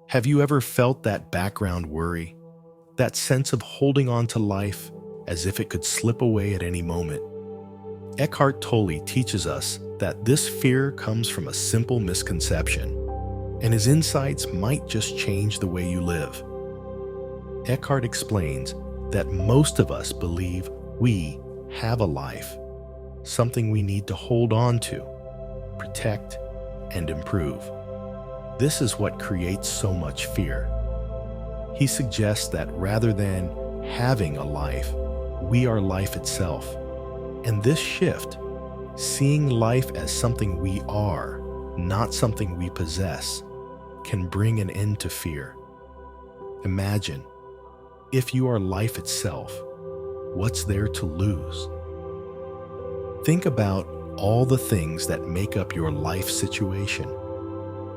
Have you ever felt that background worry? That sense of holding on to life as if it could slip away at any moment? Eckhart Tolle teaches us that this fear comes from a simple misconception, and his insights might just change the way you live. Eckhart explains that most of us believe we have a life, something we need to hold on to, protect, and improve. This is what creates so much fear. He suggests that rather than having a life, we are life itself. And this shift, seeing life as something we are, not something we possess, can bring an end to fear. Imagine, if you are life itself, what's there to lose? Think about all the things that make up your life situation.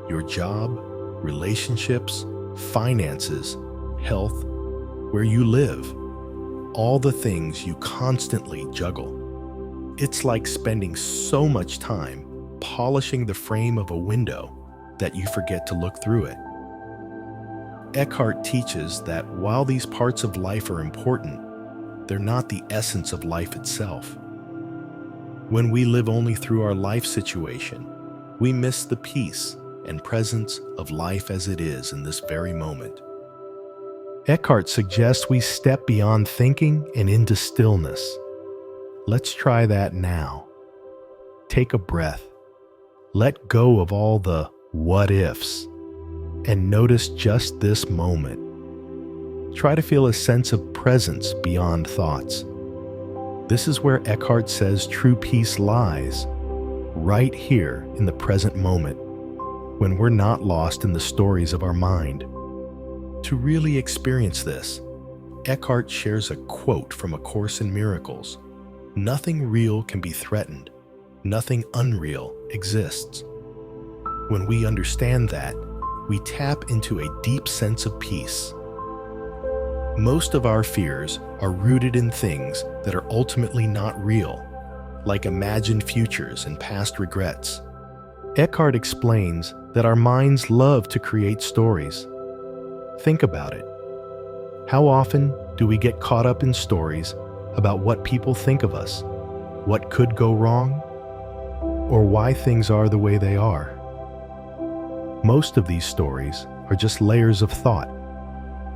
Your job, relationships, finances, health, where you live, all the things you constantly juggle. It's like spending so much time polishing the frame of a window that you forget to look through it. Eckhart teaches that while these parts of life are important, they're not the essence of life itself. When we live only through our life situation, we miss the peace and presence of life as it is in this very moment. Eckhart suggests we step beyond thinking and into stillness. Let's try that now. Take a breath. Let go of all the what ifs and notice just this moment. Try to feel a sense of presence beyond thoughts. This is where Eckhart says true peace lies, right here in the present moment, when we're not lost in the stories of our mind. To really experience this, Eckhart shares a quote from A Course in Miracles. Nothing real can be threatened. Nothing unreal exists. When we understand that, we tap into a deep sense of peace. Most of our fears are rooted in things that are ultimately not real, like imagined futures and past regrets. Eckhart explains that our minds love to create stories. Think about it. How often do we get caught up in stories about what people think of us, what could go wrong, or why things are the way they are? Most of these stories are just layers of thought,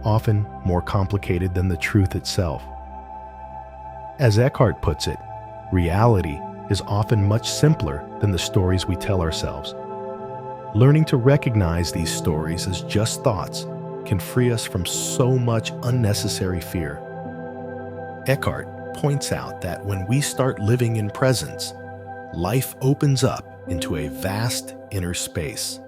often more complicated than the truth itself. As Eckhart puts it, reality is often much simpler than the stories we tell ourselves. Learning to recognize these stories as just thoughts can free us from so much unnecessary fear. Eckhart points out that when we start living in presence, life opens up into a vast inner space.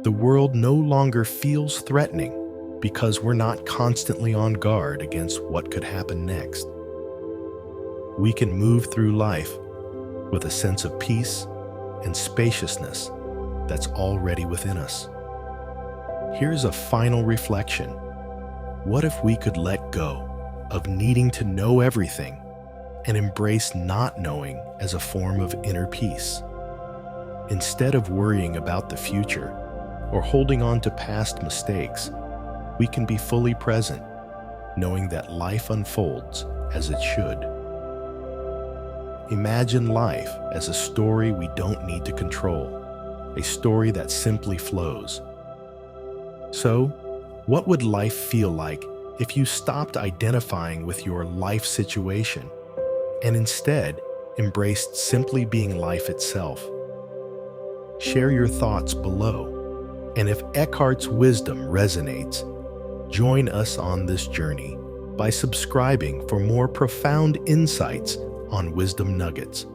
The world no longer feels threatening because we're not constantly on guard against what could happen next. We can move through life with a sense of peace and spaciousness that's already within us. Here's a final reflection. What if we could let go of needing to know everything and embrace not knowing as a form of inner peace? Instead of worrying about the future or holding on to past mistakes, we can be fully present, knowing that life unfolds as it should. Imagine life as a story we don't need to control, a story that simply flows. So, what would life feel like if you stopped identifying with your life situation and instead embraced simply being life itself? Share your thoughts below, and if Eckhart's wisdom resonates, join us on this journey by subscribing for more profound insights on Wisdom Nuggets.